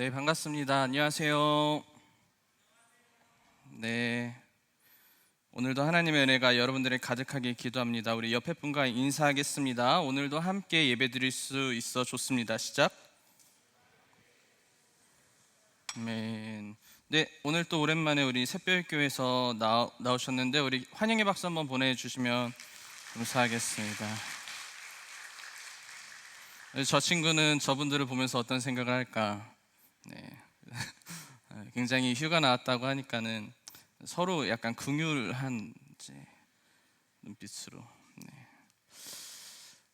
네, 반갑습니다. 안녕하세요. 네, 오늘도 하나님의 은혜가 여러분들의 가득하게 기도합니다. 우리 옆에 분과 인사하겠습니다. 오늘도 함께 예배드릴 수 있어 좋습니다. 시작. 아멘. 네, 오늘 또 오랜만에 우리 새벽교회에서 나오셨는데 우리 환영의 박수 한번 보내주시면 감사하겠습니다. 저 친구는 저분들을 보면서 어떤 생각을 할까? 네. 굉장히 휴가 나왔다고 하니까는 서로 약간 긍휼한 눈빛으로. 네.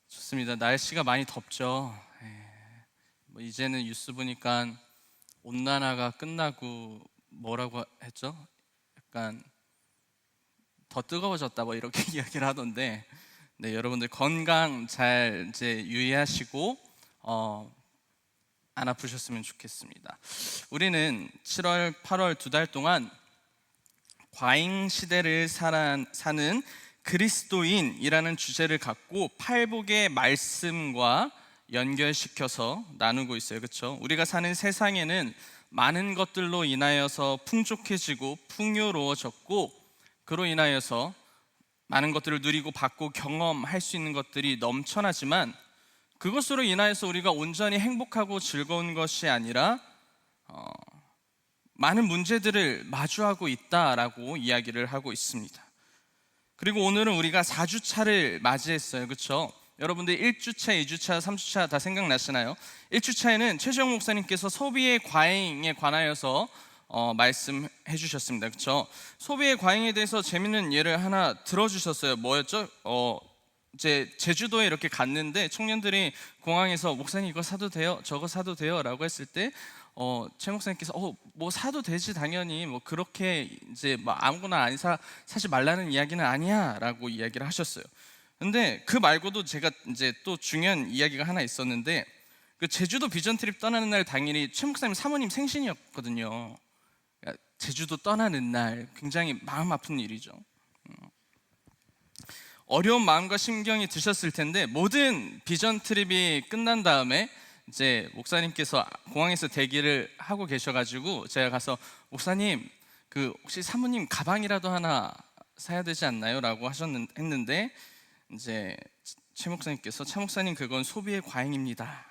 좋습니다. 날씨가 많이 덥죠. 뭐 이제는 뉴스 보니까 온난화가 끝나고 뭐라고 했죠? 약간 더 뜨거워졌다 뭐 이렇게 이야기를 하던데, 네, 여러분들 건강 잘 유의하시고 안 아프셨으면 좋겠습니다. 우리는 7월, 8월 2달 동안 과잉 시대를 사는 그리스도인이라는 주제를 갖고 팔복의 말씀과 연결시켜서 나누고 있어요. 그렇죠? 우리가 사는 세상에는 많은 것들로 인하여서 풍족해지고 풍요로워졌고, 그로 인하여서 많은 것들을 누리고 받고 경험할 수 있는 것들이 넘쳐나지만, 그것으로 인하여서 우리가 온전히 행복하고 즐거운 것이 아니라 많은 문제들을 마주하고 있다라고 이야기를 하고 있습니다. 그리고 오늘은 우리가 4주차를 맞이했어요. 그렇죠? 여러분들 1주차, 2주차, 3주차 다 생각나시나요? 1주차에는 최재형 목사님께서 소비의 과잉에 관하여서 말씀해 주셨습니다. 그렇죠? 소비의 과잉에 대해서 재밌는 예를 하나 들어주셨어요. 뭐였죠? 이제 제주도에 이렇게 갔는데 청년들이 공항에서 목사님 이거 사도 돼요? 저거 사도 돼요? 라고 했을 때 최 목사님께서 뭐 사도 되지 당연히, 뭐 그렇게 이제 뭐 아무거나 안 사지 말라는 이야기는 아니야 라고 이야기를 하셨어요. 근데 그 말고도 제가 이제 또 중요한 이야기가 하나 있었는데, 그 제주도 비전 트립 떠나는 날 당일이 최 목사님 사모님 생신이었거든요. 제주도 떠나는 날 굉장히 마음 아픈 일이죠. 어려운 마음과 심경이 드셨을 텐데, 모든 비전 트립이 끝난 다음에 이제 목사님께서 공항에서 대기를 하고 계셔가지고 제가 가서 목사님 그 혹시 사모님 가방이라도 하나 사야 되지 않나요? 라고 했는데 이제 최 목사님께서 차 목사님 그건 소비의 과잉입니다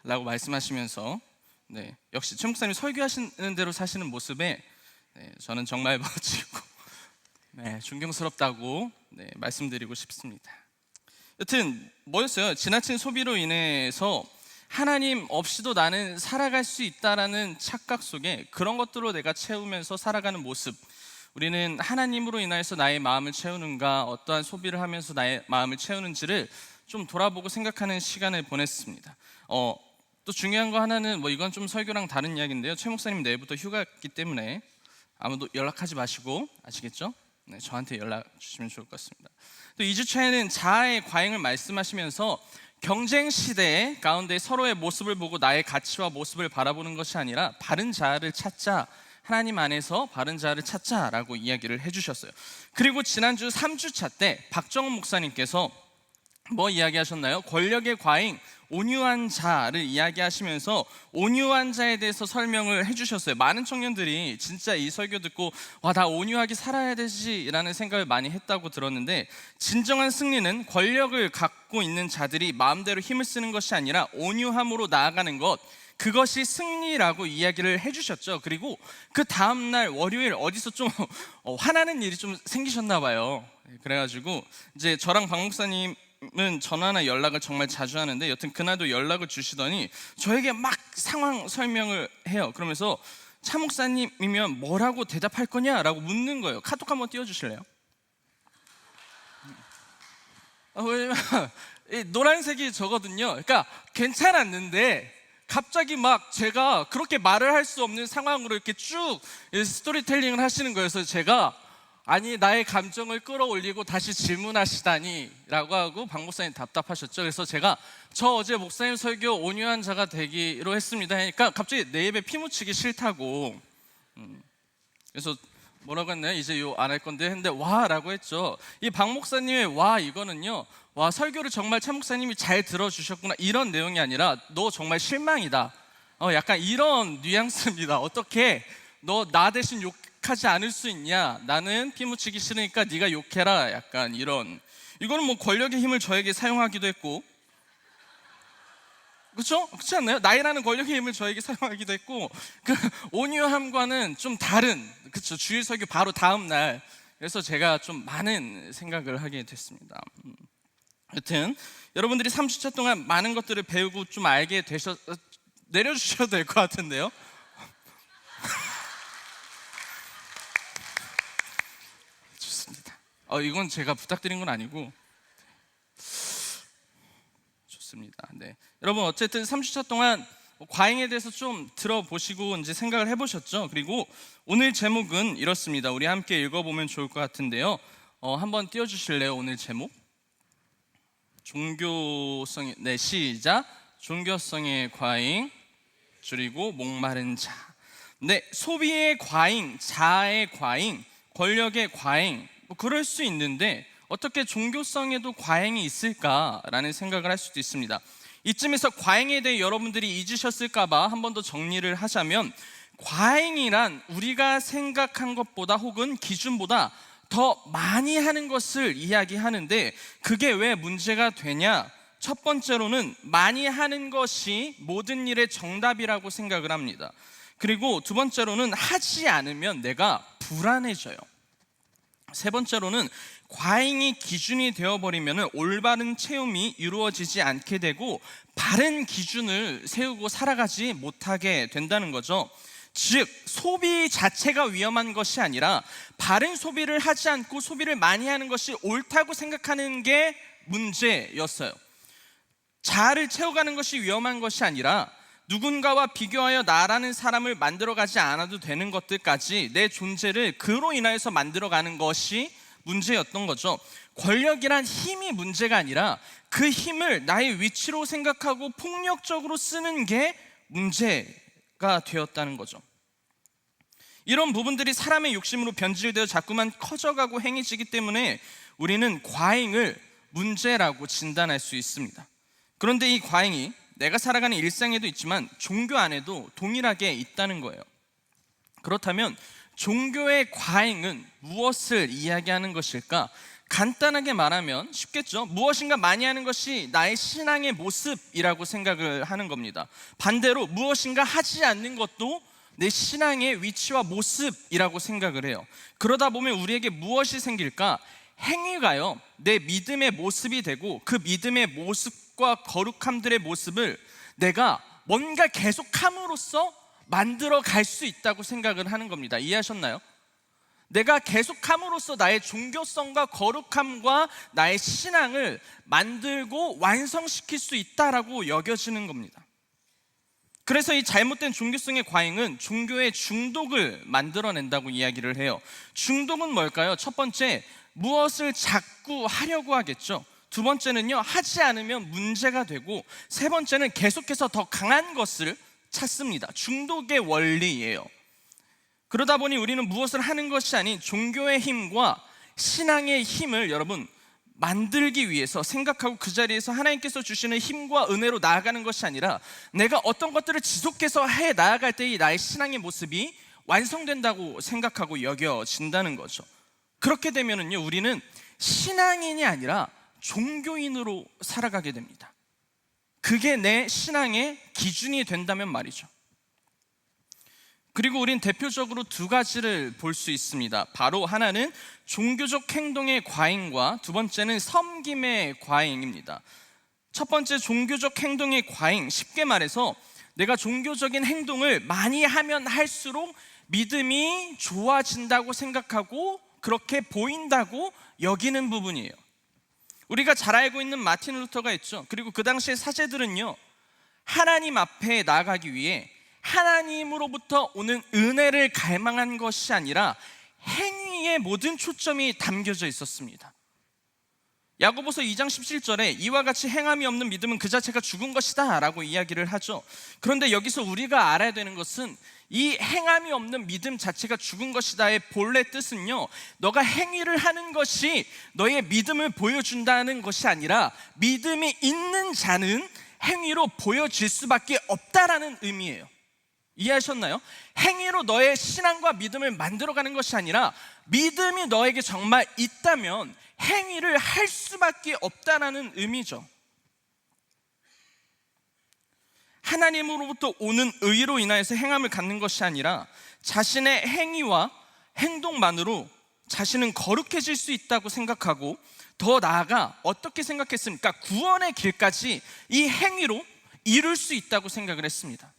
라고 말씀하시면서, 네, 역시 최 목사님 설교하시는 대로 사시는 모습에 저는 정말 멋지고 존경스럽다고 말씀드리고 싶습니다. 여튼 뭐였어요? 지나친 소비로 인해서 하나님 없이도 나는 살아갈 수 있다라는 착각 속에 그런 것들로 내가 채우면서 살아가는 모습, 우리는 하나님으로 인하여서 나의 마음을 채우는가, 어떠한 소비를 하면서 나의 마음을 채우는지를 좀 돌아보고 생각하는 시간을 보냈습니다. 또 중요한 거 하나는, 뭐 이건 좀 설교랑 다른 이야기인데요, 최 목사님 내일부터 휴가였기 때문에 아무도 연락하지 마시고, 아시겠죠? 네, 저한테 연락 주시면 좋을 것 같습니다. 또 2주차에는 자아의 과잉을 말씀하시면서 경쟁 시대 가운데 서로의 모습을 보고 나의 가치와 모습을 바라보는 것이 아니라 바른 자아를 찾자, 하나님 안에서 바른 자아를 찾자라고 이야기를 해주셨어요. 그리고 지난주 3주차 때 박정훈 목사님께서 뭐 이야기하셨나요? 권력의 과잉, 온유한 자를 이야기하시면서 온유한 자에 대해서 설명을 해주셨어요. 많은 청년들이 진짜 이 설교 듣고 와, 나 온유하게 살아야 되지 라는 생각을 많이 했다고 들었는데, 진정한 승리는 권력을 갖고 있는 자들이 마음대로 힘을 쓰는 것이 아니라 온유함으로 나아가는 것, 그것이 승리라고 이야기를 해주셨죠. 그리고 그 다음날 월요일 어디서 좀 화나는 일이 좀 생기셨나 봐요. 그래가지고 이제 저랑 박 목사님 은 전화나 연락을 정말 자주 하는데, 여튼 그날도 연락을 주시더니 저에게 막 상황 설명을 해요. 그러면서 차 목사님이면 뭐라고 대답할 거냐라고 묻는 거예요. 카톡 한번 띄워주실래요? 왜냐면 노란색이 저거든요. 그러니까 괜찮았는데 갑자기 막 제가 그렇게 말을 할 수 없는 상황으로 이렇게 쭉 스토리텔링을 하시는 거예요. 그래서 제가 아니 나의 감정을 끌어올리고 다시 질문하시다니 라고 하고 박 목사님 답답하셨죠. 그래서 제가 저 어제 목사님 설교 온유한 자가 되기로 했습니다 하니까 갑자기 내 입에 피 묻히기 싫다고, 그래서 뭐라고 했나요? 이제 요 안 할 건데 했는데 와라고 했죠. 이 박 목사님의 와 이거는요. 와 설교를 정말 차 목사님이 잘 들어주셨구나 이런 내용이 아니라 너 정말 실망이다. 약간 이런 뉘앙스입니다. 어떻게 너 나 대신 욕하지 않을 수 있냐? 나는 피 묻히기 싫으니까 네가 욕해라. 약간 이런. 이거는 뭐 권력의 힘을 저에게 사용하기도 했고, 그렇죠? 그렇지 않나요? 나이라는 권력의 힘을 저에게 사용하기도 했고, 그 온유함과는 좀 다른, 그렇죠? 주일 설교 바로 다음 날. 그래서 제가 좀 많은 생각을 하게 됐습니다. 여튼 여러분들이 3주차 동안 많은 것들을 배우고 좀 알게 내려주셔도 될 것 같은데요. 좋습니다. 이건 제가 부탁드린 건 아니고 좋습니다. 네. 여러분 어쨌든 3주차 동안 과잉에 대해서 좀 들어보시고 이제 생각을 해보셨죠? 그리고 오늘 제목은 이렇습니다. 우리 함께 읽어보면 좋을 것 같은데요. 한번 띄워주실래요? 오늘 제목 종교성의 네 시작 종교성의 과잉 줄이고 목마른 자. 네, 소비의 과잉, 자아의 과잉, 권력의 과잉 뭐 그럴 수 있는데 어떻게 종교성에도 과잉이 있을까라는 생각을 할 수도 있습니다. 이쯤에서 과잉에 대해 여러분들이 잊으셨을까 봐 한 번 더 정리를 하자면 과잉이란 우리가 생각한 것보다 혹은 기준보다 더 많이 하는 것을 이야기하는데 그게 왜 문제가 되냐? 첫 번째로는 많이 하는 것이 모든 일의 정답이라고 생각을 합니다. 그리고 두 번째로는 하지 않으면 내가 불안해져요. 세 번째로는 과잉이 기준이 되어버리면 올바른 체험이 이루어지지 않게 되고 바른 기준을 세우고 살아가지 못하게 된다는 거죠. 즉 소비 자체가 위험한 것이 아니라 바른 소비를 하지 않고 소비를 많이 하는 것이 옳다고 생각하는 게 문제였어요. 자아를 채워가는 것이 위험한 것이 아니라 누군가와 비교하여 나라는 사람을 만들어가지 않아도 되는 것들까지 내 존재를 그로 인하여서 만들어가는 것이 문제였던 거죠. 권력이란 힘이 문제가 아니라 그 힘을 나의 위치로 생각하고 폭력적으로 쓰는 게 문제가 되었다는 거죠. 이런 부분들이 사람의 욕심으로 변질되어 자꾸만 커져가고 행해지기 때문에 우리는 과잉을 문제라고 진단할 수 있습니다. 그런데 이 과잉이 내가 살아가는 일상에도 있지만 종교 안에도 동일하게 있다는 거예요. 그렇다면 종교의 과잉은 무엇을 이야기하는 것일까? 간단하게 말하면 쉽겠죠. 무엇인가 많이 하는 것이 나의 신앙의 모습이라고 생각을 하는 겁니다. 반대로 무엇인가 하지 않는 것도 내 신앙의 위치와 모습이라고 생각을 해요. 그러다 보면 우리에게 무엇이 생길까? 행위가요 내 믿음의 모습이 되고 그 믿음의 모습과 거룩함들의 모습을 내가 뭔가 계속함으로써 만들어 갈 수 있다고 생각을 하는 겁니다. 이해하셨나요? 내가 계속함으로써 나의 종교성과 거룩함과 나의 신앙을 만들고 완성시킬 수 있다라고 여겨지는 겁니다. 그래서 이 잘못된 종교성의 과잉은 종교의 중독을 만들어낸다고 이야기를 해요. 중독은 뭘까요? 첫 번째, 무엇을 자꾸 하려고 하겠죠. 두 번째는요, 하지 않으면 문제가 되고, 세 번째는 계속해서 더 강한 것을 찾습니다. 중독의 원리예요. 그러다 보니 우리는 무엇을 하는 것이 아닌 종교의 힘과 신앙의 힘을 여러분 만들기 위해서 생각하고 그 자리에서 하나님께서 주시는 힘과 은혜로 나아가는 것이 아니라 내가 어떤 것들을 지속해서 해 나아갈 때 이 나의 신앙의 모습이 완성된다고 생각하고 여겨진다는 거죠. 그렇게 되면은요, 우리는 신앙인이 아니라 종교인으로 살아가게 됩니다. 그게 내 신앙의 기준이 된다면 말이죠. 그리고 우린 대표적으로 두 가지를 볼 수 있습니다. 바로 하나는 종교적 행동의 과잉과 두 번째는 섬김의 과잉입니다. 첫 번째 종교적 행동의 과잉, 쉽게 말해서 내가 종교적인 행동을 많이 하면 할수록 믿음이 좋아진다고 생각하고 그렇게 보인다고 여기는 부분이에요. 우리가 잘 알고 있는 마틴 루터가 있죠. 그리고 그 당시의 사제들은요, 하나님 앞에 나아가기 위해 하나님으로부터 오는 은혜를 갈망한 것이 아니라 행위의 모든 초점이 담겨져 있었습니다. 야고보서 2장 17절에 이와 같이 행함이 없는 믿음은 그 자체가 죽은 것이다 라고 이야기를 하죠. 그런데 여기서 우리가 알아야 되는 것은 이 행함이 없는 믿음 자체가 죽은 것이다의 본래 뜻은요, 너가 행위를 하는 것이 너의 믿음을 보여준다는 것이 아니라 믿음이 있는 자는 행위로 보여질 수밖에 없다라는 의미예요. 이해하셨나요? 행위로 너의 신앙과 믿음을 만들어가는 것이 아니라 믿음이 너에게 정말 있다면 행위를 할 수밖에 없다라는 의미죠. 하나님으로부터 오는 의로 인하여서 행함을 갖는 것이 아니라 자신의 행위와 행동만으로 자신은 거룩해질 수 있다고 생각하고, 더 나아가 어떻게 생각했습니까? 구원의 길까지 이 행위로 이룰 수 있다고 생각을 했습니다.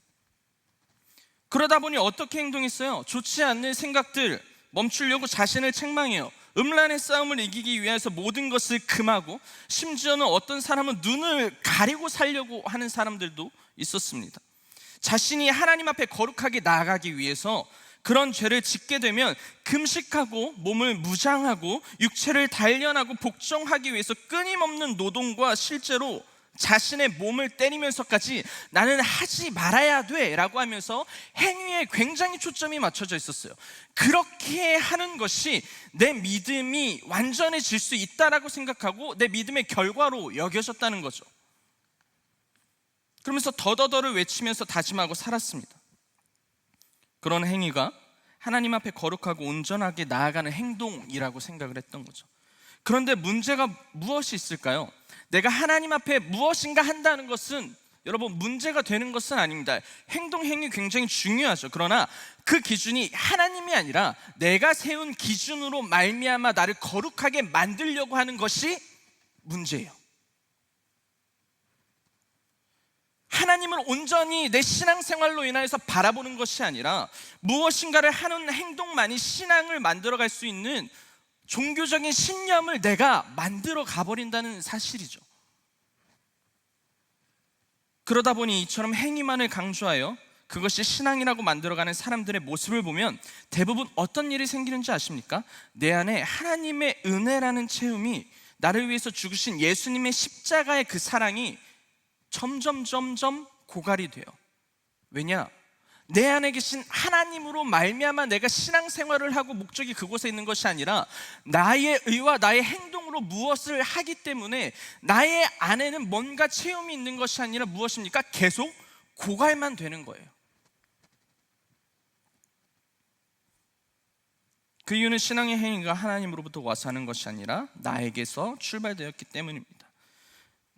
그러다 보니 어떻게 행동했어요? 좋지 않는 생각들 멈추려고 자신을 책망해요. 음란의 싸움을 이기기 위해서 모든 것을 금하고, 심지어는 어떤 사람은 눈을 가리고 살려고 하는 사람들도 있었습니다. 자신이 하나님 앞에 거룩하게 나아가기 위해서 그런 죄를 짓게 되면 금식하고 몸을 무장하고 육체를 단련하고 복종하기 위해서 끊임없는 노동과 실제로 자신의 몸을 때리면서까지 나는 하지 말아야 돼 라고 하면서 행위에 굉장히 초점이 맞춰져 있었어요. 그렇게 하는 것이 내 믿음이 완전해질 수 있다라고 생각하고 내 믿음의 결과로 여겨졌다는 거죠. 그러면서 더더더를 외치면서 다짐하고 살았습니다. 그런 행위가 하나님 앞에 거룩하고 온전하게 나아가는 행동이라고 생각을 했던 거죠. 그런데 문제가 무엇이 있을까요? 내가 하나님 앞에 무엇인가 한다는 것은 여러분 문제가 되는 것은 아닙니다. 행동, 행위 굉장히 중요하죠. 그러나 그 기준이 하나님이 아니라 내가 세운 기준으로 말미암아 나를 거룩하게 만들려고 하는 것이 문제예요. 하나님을 온전히 내 신앙생활로 인하여서 바라보는 것이 아니라 무엇인가를 하는 행동만이 신앙을 만들어갈 수 있는 종교적인 신념을 내가 만들어 가버린다는 사실이죠. 그러다 보니 이처럼 행위만을 강조하여 그것이 신앙이라고 만들어가는 사람들의 모습을 보면 대부분 어떤 일이 생기는지 아십니까? 내 안에 하나님의 은혜라는 체험이, 나를 위해서 죽으신 예수님의 십자가의 그 사랑이 점점 고갈이 돼요. 왜냐? 내 안에 계신 하나님으로 말미암아 내가 신앙생활을 하고 목적이 그곳에 있는 것이 아니라 나의 의와 나의 행동으로 무엇을 하기 때문에 나의 안에는 뭔가 체험이 있는 것이 아니라 무엇입니까? 계속 고갈만 되는 거예요. 그 이유는 신앙의 행위가 하나님으로부터 와서 하는 것이 아니라 나에게서 출발되었기 때문입니다.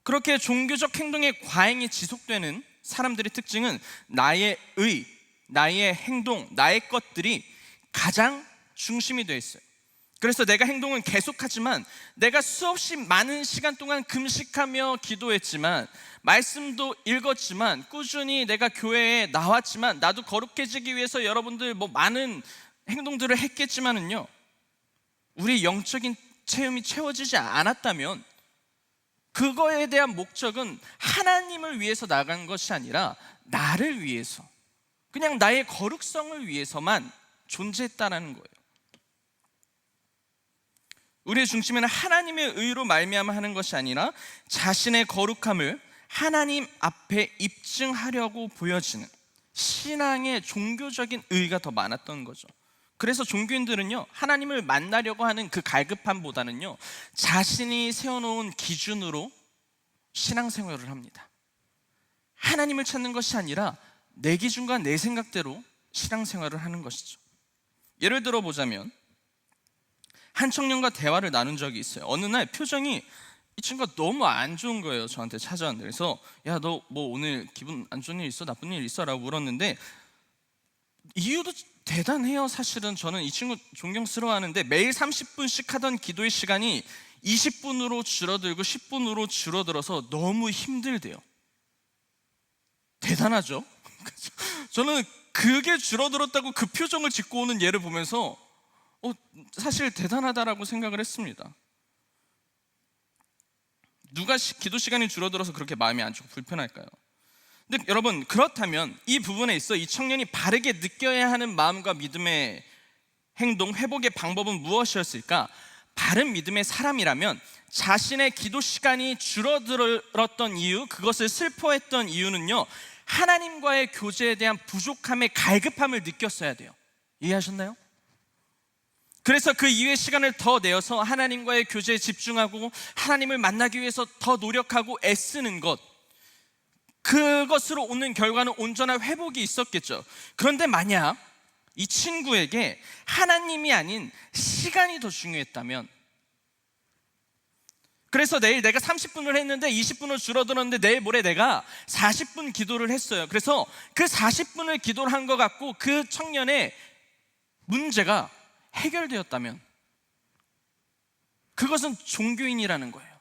그렇게 종교적 행동의 과잉이 지속되는 사람들의 특징은 나의 의, 나의 행동, 나의 것들이 가장 중심이 되어 있어요. 그래서 내가 행동은 계속하지만, 내가 수없이 많은 시간 동안 금식하며 기도했지만, 말씀도 읽었지만, 꾸준히 내가 교회에 나왔지만, 나도 거룩해지기 위해서 여러분들 많은 행동들을 했겠지만은요, 우리 영적인 체험이 채워지지 않았다면 그거에 대한 목적은 하나님을 위해서 나간 것이 아니라 나를 위해서, 그냥 나의 거룩성을 위해서만 존재했다는 거예요. 우리의 중심에는 하나님의 의로 말미암아 하는 것이 아니라 자신의 거룩함을 하나님 앞에 입증하려고 보여지는 신앙의 종교적인 의의가 더 많았던 거죠. 그래서 종교인들은요, 하나님을 만나려고 하는 그 갈급함보다는요, 자신이 세워놓은 기준으로 신앙생활을 합니다. 하나님을 찾는 것이 아니라 내 기준과 내 생각대로 신앙생활을 하는 것이죠. 예를 들어 보자면, 한 청년과 대화를 나눈 적이 있어요. 어느 날 표정이, 이 친구가 너무 안 좋은 거예요. 저한테 찾아왔는데. 그래서 야, 너 오늘 기분 안 좋은 일 있어? 나쁜 일 있어? 라고 물었는데, 이유도 대단해요. 사실은 저는 이 친구 존경스러워하는데, 매일 30분씩 하던 기도의 시간이 20분으로 줄어들고 10분으로 줄어들어서 너무 힘들대요. 대단하죠? 저는 그게 줄어들었다고 그 표정을 짓고 오는 얘를 보면서 사실 대단하다라고 생각을 했습니다. 누가 기도 시간이 줄어들어서 그렇게 마음이 안 좋고 불편할까요? 근데 여러분, 그렇다면 이 부분에 있어 이 청년이 바르게 느껴야 하는 마음과 믿음의 행동, 회복의 방법은 무엇이었을까? 바른 믿음의 사람이라면 자신의 기도 시간이 줄어들었던 이유, 그것을 슬퍼했던 이유는요, 하나님과의 교제에 대한 부족함의 갈급함을 느꼈어야 돼요. 이해하셨나요? 그래서 그 이후의 시간을 더 내어서 하나님과의 교제에 집중하고 하나님을 만나기 위해서 더 노력하고 애쓰는 것, 그것으로 오는 결과는 온전한 회복이 있었겠죠. 그런데 만약 이 친구에게 하나님이 아닌 시간이 더 중요했다면, 그래서 내일 내가 30분을 했는데 20분을 줄어들었는데 내일 모레 내가 40분 기도를 했어요. 그래서 그 40분을 기도를 한 것 같고 그 청년의 문제가 해결되었다면, 그것은 종교인이라는 거예요.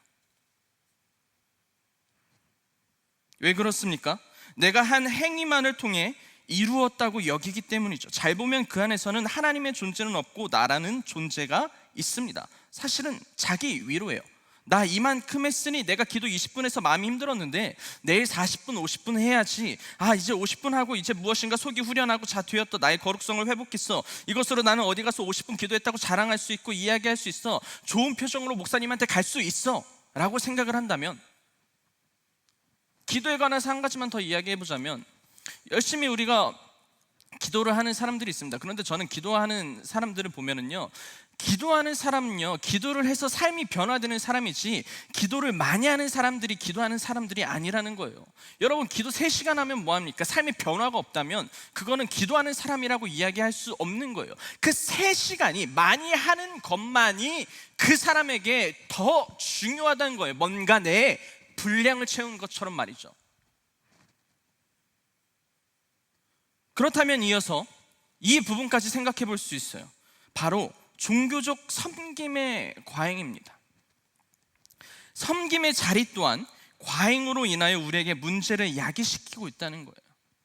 왜 그렇습니까? 내가 한 행위만을 통해 이루었다고 여기기 때문이죠. 잘 보면 그 안에서는 하나님의 존재는 없고 나라는 존재가 있습니다. 사실은 자기 위로예요. 나 이만큼 했으니 내가 기도 20분 해서 마음이 힘들었는데 내일 40분 50분 해야지. 이제 50분 하고 이제 무엇인가 속이 후련하고 되었다. 나의 거룩성을 회복했어. 이것으로 나는 어디 가서 50분 기도했다고 자랑할 수 있고 이야기할 수 있어. 좋은 표정으로 목사님한테 갈 수 있어 라고 생각을 한다면, 기도에 관해서 한 가지만 더 이야기해보자면, 열심히 우리가 기도를 하는 사람들이 있습니다. 그런데 저는 기도하는 사람들을 보면은요, 기도하는 사람은요, 기도를 해서 삶이 변화되는 사람이지 기도를 많이 하는 사람들이 기도하는 사람들이 아니라는 거예요. 여러분, 기도 3시간 하면 뭐합니까? 삶의 변화가 없다면 그거는 기도하는 사람이라고 이야기할 수 없는 거예요. 그 3시간이 많이 하는 것만이 그 사람에게 더 중요하다는 거예요. 뭔가 내 분량을 채운 것처럼 말이죠. 그렇다면 이어서 이 부분까지 생각해 볼 수 있어요. 바로 종교적 섬김의 과잉입니다. 섬김의 자리 또한 과잉으로 인하여 우리에게 문제를 야기시키고 있다는 거예요.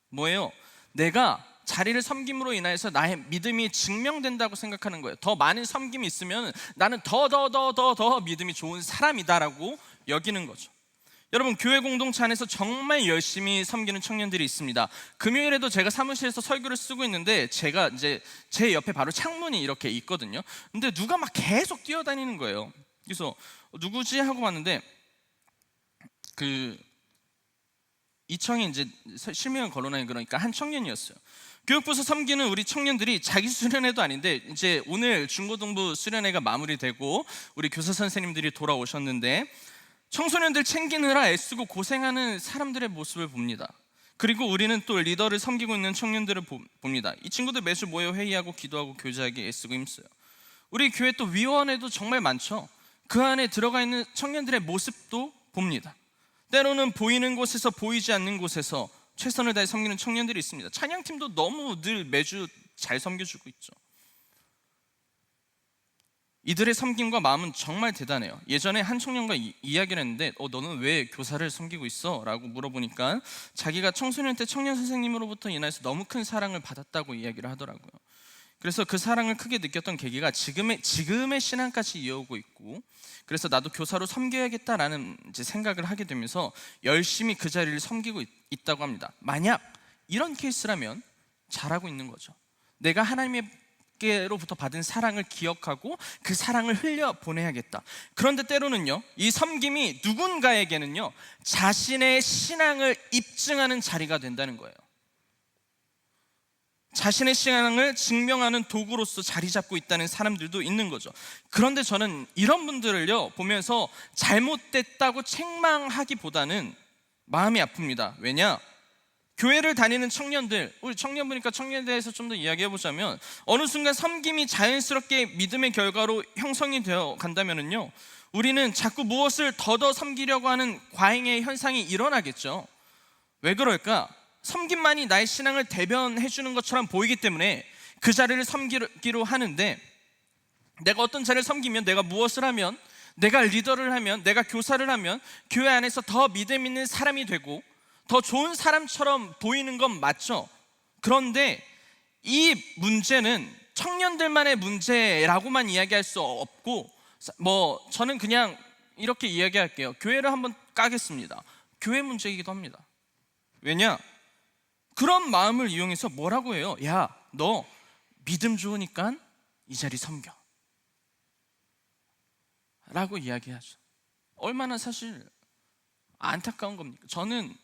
뭐예요? 내가 자리를 섬김으로 인해서 나의 믿음이 증명된다고 생각하는 거예요. 더 많은 섬김이 있으면 나는 더 믿음이 좋은 사람이다라고 여기는 거죠. 여러분, 교회 공동체 안에서 정말 열심히 섬기는 청년들이 있습니다. 금요일에도 제가 사무실에서 설교를 쓰고 있는데 제가 이제 제 옆에 바로 창문이 이렇게 있거든요. 근데 누가 막 계속 뛰어다니는 거예요. 그래서 누구지 하고 봤는데 이청에 이제 실명을 거론하니 그러니까 한 청년이었어요. 교육부에서 섬기는 우리 청년들이 자기 수련회도 아닌데 이제 오늘 중고등부 수련회가 마무리되고 우리 교사 선생님들이 돌아오셨는데 청소년들 챙기느라 애쓰고 고생하는 사람들의 모습을 봅니다. 그리고 우리는 또 리더를 섬기고 있는 청년들을 봅니다. 이 친구들 매주 모여 회의하고 기도하고 교제하기 애쓰고 힘써요. 우리 교회 또 위원회도 정말 많죠. 그 안에 들어가 있는 청년들의 모습도 봅니다. 때로는 보이는 곳에서 보이지 않는 곳에서 최선을 다해 섬기는 청년들이 있습니다. 찬양팀도 너무 늘 매주 잘 섬겨주고 있죠. 이들의 섬김과 마음은 정말 대단해요. 예전에 한 청년과 이야기를 했는데 너는 왜 교사를 섬기고 있어? 라고 물어보니까 자기가 청소년 때 청년 선생님으로부터 인해서 너무 큰 사랑을 받았다고 이야기를 하더라고요. 그래서 그 사랑을 크게 느꼈던 계기가 지금의 신앙까지 이어오고 있고, 그래서 나도 교사로 섬겨야겠다라는 이제 생각을 하게 되면서 열심히 그 자리를 섬기고 있다고 합니다. 만약 이런 케이스라면 잘하고 있는 거죠. 내가 하나님께로부터 받은 사랑을 기억하고 그 사랑을 흘려보내야겠다. 그런데 때로는요, 이 섬김이 누군가에게는요 자신의 신앙을 입증하는 자리가 된다는 거예요. 자신의 신앙을 증명하는 도구로서 자리 잡고 있다는 사람들도 있는 거죠. 그런데 저는 이런 분들을요 보면서 잘못됐다고 책망하기보다는 마음이 아픕니다. 왜냐? 교회를 다니는 청년들, 우리 청년부니까 청년에 대해서 좀 더 이야기해보자면, 어느 순간 섬김이 자연스럽게 믿음의 결과로 형성이 되어 간다면요, 우리는 자꾸 무엇을 더 섬기려고 하는 과잉의 현상이 일어나겠죠. 왜 그럴까? 섬김만이 나의 신앙을 대변해 주는 것처럼 보이기 때문에 그 자리를 섬기기로 하는데, 내가 어떤 자리를 섬기면, 내가 무엇을 하면, 내가 리더를 하면, 내가 교사를 하면 교회 안에서 더 믿음 있는 사람이 되고 더 좋은 사람처럼 보이는 건 맞죠. 그런데 이 문제는 청년들만의 문제라고만 이야기할 수 없고, 저는 그냥 이렇게 이야기할게요. 교회를 한번 까겠습니다. 교회 문제이기도 합니다. 왜냐? 그런 마음을 이용해서 뭐라고 해요? 야, 너 믿음 좋으니까 이 자리 섬겨 라고 이야기하죠. 얼마나 사실 안타까운 겁니까? 저는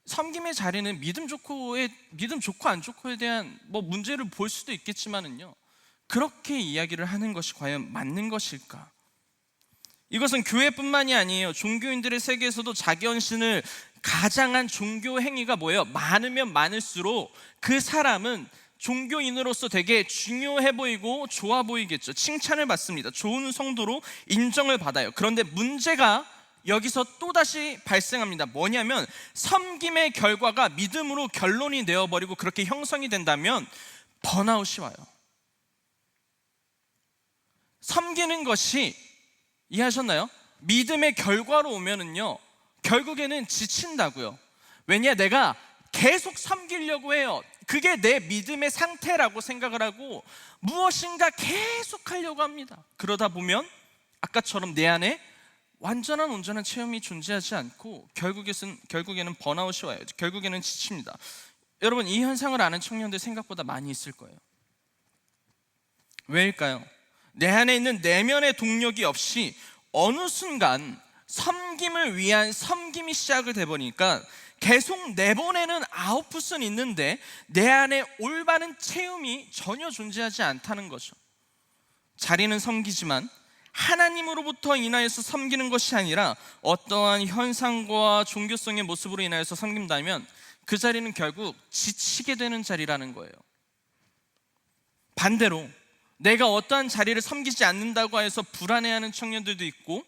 섬김의 자리는 믿음 좋고 안 좋고에 대한 문제를 볼 수도 있겠지만은요, 그렇게 이야기를 하는 것이 과연 맞는 것일까? 이것은 교회뿐만이 아니에요. 종교인들의 세계에서도 자기 헌신을 가장한 종교 행위가 뭐예요? 많으면 많을수록 그 사람은 종교인으로서 되게 중요해 보이고 좋아 보이겠죠. 칭찬을 받습니다. 좋은 성도로 인정을 받아요. 그런데 문제가 여기서 또다시 발생합니다. 뭐냐면 섬김의 결과가 믿음으로 결론이 되어버리고 그렇게 형성이 된다면 번아웃이 와요. 섬기는 것이, 이해하셨나요? 믿음의 결과로 오면은요, 결국에는 지친다고요. 왜냐? 내가 계속 섬기려고 해요. 그게 내 믿음의 상태라고 생각을 하고 무엇인가 계속 하려고 합니다. 그러다 보면 아까처럼 내 안에 완전한 온전한 체험이 존재하지 않고 결국에는 번아웃이 와요. 결국에는 지칩니다. 여러분, 이 현상을 아는 청년들 생각보다 많이 있을 거예요. 왜일까요? 내 안에 있는 내면의 동력이 없이 어느 순간 섬김을 위한 섬김이 시작을 돼버리니까 계속 내보내는 아웃풋은 있는데 내 안에 올바른 체험이 전혀 존재하지 않다는 거죠. 자리는 섬기지만 하나님으로부터 인하여서 섬기는 것이 아니라 어떠한 현상과 종교성의 모습으로 인하여서 섬긴다면 그 자리는 결국 지치게 되는 자리라는 거예요. 반대로 내가 어떠한 자리를 섬기지 않는다고 해서 불안해하는 청년들도 있고,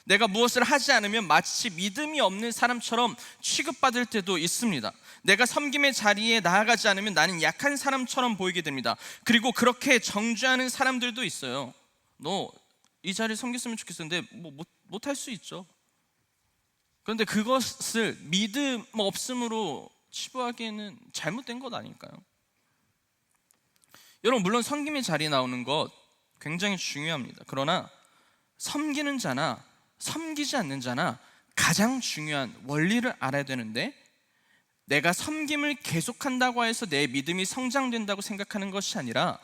내가 무엇을 하지 않으면 마치 믿음이 없는 사람처럼 취급받을 때도 있습니다. 내가 섬김의 자리에 나아가지 않으면 나는 약한 사람처럼 보이게 됩니다. 그리고 그렇게 정죄하는 사람들도 있어요. 너 이 자리를 섬겼으면 좋겠었는데 못할 수 있죠. 그런데 그것을 믿음 없음으로 치부하기에는 잘못된 것 아닐까요? 여러분, 물론 섬김의 자리에 나오는 것 굉장히 중요합니다. 그러나 섬기는 자나 섬기지 않는 자나 가장 중요한 원리를 알아야 되는데, 내가 섬김을 계속한다고 해서 내 믿음이 성장된다고 생각하는 것이 아니라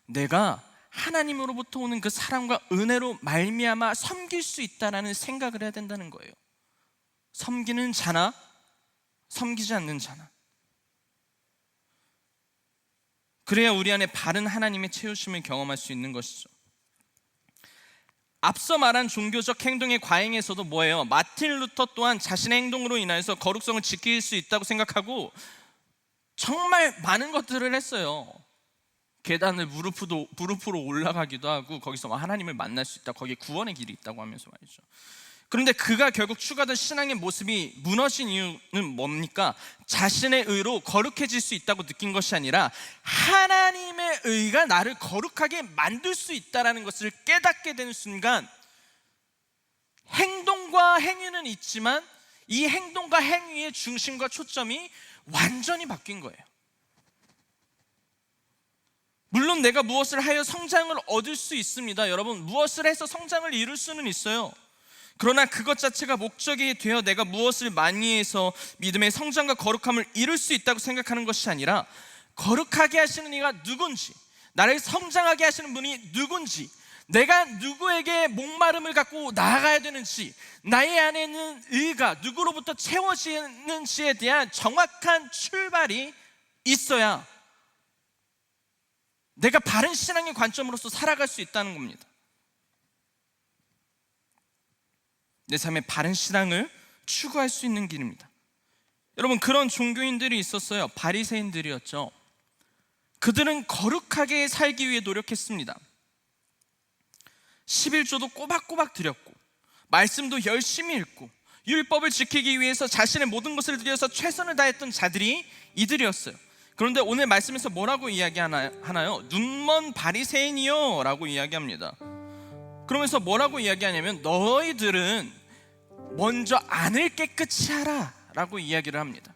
내가 하나님으로부터 오는 그 사랑과 은혜로 말미암아 섬길 수 있다는 생각을 해야 된다는 거예요. 섬기는 자나 섬기지 않는 자나. 그래야 우리 안에 바른 하나님의 채우심을 경험할 수 있는 것이죠. 앞서 말한 종교적 행동의 과잉에서도 뭐예요? 마틴 루터 또한 자신의 행동으로 인하여서 거룩성을 지킬 수 있다고 생각하고 정말 많은 것들을 했어요. 계단을 무릎으로 올라가기도 하고 거기서 하나님을 만날 수 있다, 거기에 구원의 길이 있다고 하면서 말이죠. 그런데 그가 결국 추구하던 신앙의 모습이 무너진 이유는 뭡니까? 자신의 의로 거룩해질 수 있다고 느낀 것이 아니라 하나님의 의가 나를 거룩하게 만들 수 있다는 것을 깨닫게 되는 순간, 행동과 행위는 있지만 이 행동과 행위의 중심과 초점이 완전히 바뀐 거예요. 물론 내가 무엇을 하여 성장을 얻을 수 있습니다. 여러분, 무엇을 해서 성장을 이룰 수는 있어요. 그러나 그것 자체가 목적이 되어 내가 무엇을 많이 해서 믿음의 성장과 거룩함을 이룰 수 있다고 생각하는 것이 아니라, 거룩하게 하시는 이가 누군지, 나를 성장하게 하시는 분이 누군지, 내가 누구에게 목마름을 갖고 나아가야 되는지, 나의 안에 있는 의가 누구로부터 채워지는지에 대한 정확한 출발이 있어야 내가 바른 신앙의 관점으로서 살아갈 수 있다는 겁니다. 내 삶의 바른 신앙을 추구할 수 있는 길입니다. 여러분, 그런 종교인들이 있었어요. 바리새인들이었죠. 그들은 거룩하게 살기 위해 노력했습니다. 11조도 꼬박꼬박 드렸고, 말씀도 열심히 읽고, 율법을 지키기 위해서 자신의 모든 것을 들여서 최선을 다했던 자들이 이들이었어요. 그런데 오늘 말씀에서 뭐라고 이야기하나요? 눈먼 바리새인이요 라고 이야기합니다. 그러면서 뭐라고 이야기하냐면, 너희들은 먼저 안을 깨끗이 하라 라고 이야기를 합니다.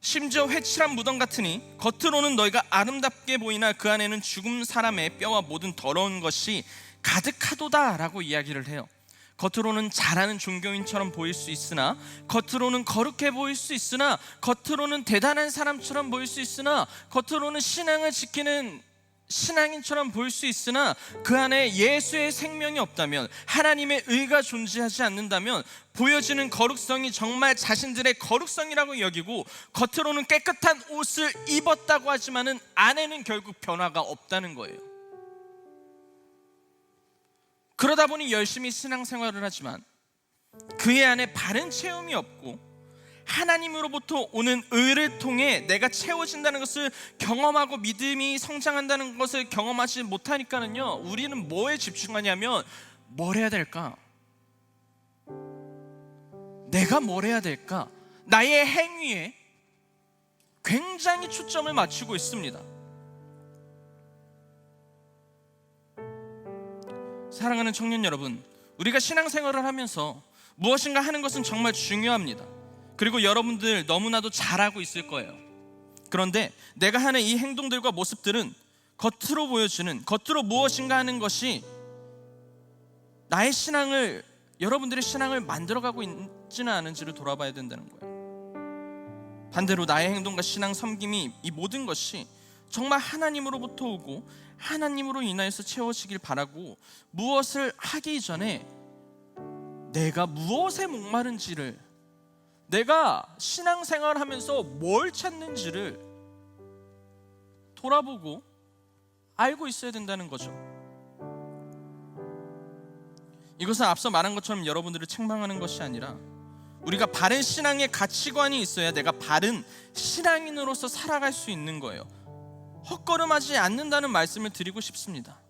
심지어 회칠한 무덤 같으니 겉으로는 너희가 아름답게 보이나 그 안에는 죽은 사람의 뼈와 모든 더러운 것이 가득하도다 라고 이야기를 해요. 겉으로는 잘하는 종교인처럼 보일 수 있으나, 겉으로는 거룩해 보일 수 있으나, 겉으로는 대단한 사람처럼 보일 수 있으나, 겉으로는 신앙을 지키는 신앙인처럼 보일 수 있으나 그 안에 예수의 생명이 없다면, 하나님의 의가 존재하지 않는다면 보여지는 거룩성이 정말 자신들의 거룩성이라고 여기고 겉으로는 깨끗한 옷을 입었다고 하지만은 안에는 결국 변화가 없다는 거예요. 그러다 보니 열심히 신앙생활을 하지만 그의 안에 바른 체험이 없고 하나님으로부터 오는 의를 통해 내가 채워진다는 것을 경험하고 믿음이 성장한다는 것을 경험하지 못하니까는요, 우리는 뭐에 집중하냐면 뭘 해야 될까? 내가 뭘 해야 될까? 나의 행위에 굉장히 초점을 맞추고 있습니다. 사랑하는 청년 여러분, 우리가 신앙생활을 하면서 무엇인가 하는 것은 정말 중요합니다. 그리고 여러분들 너무나도 잘하고 있을 거예요. 그런데 내가 하는 이 행동들과 모습들은 겉으로 보여주는, 겉으로 무엇인가 하는 것이 나의 신앙을, 여러분들의 신앙을 만들어가고 있지는 않은지를 돌아봐야 된다는 거예요. 반대로 나의 행동과 신앙 섬김이, 이 모든 것이 정말 하나님으로부터 오고 하나님으로 인하여서 채워지길 바라고, 무엇을 하기 전에 내가 무엇에 목마른지를, 내가 신앙생활을 하면서 뭘 찾는지를 돌아보고 알고 있어야 된다는 거죠. 이것은 앞서 말한 것처럼 여러분들을 책망하는 것이 아니라 우리가 바른 신앙의 가치관이 있어야 내가 바른 신앙인으로서 살아갈 수 있는 거예요. 헛걸음하지 않는다는 말씀을 드리고 싶습니다.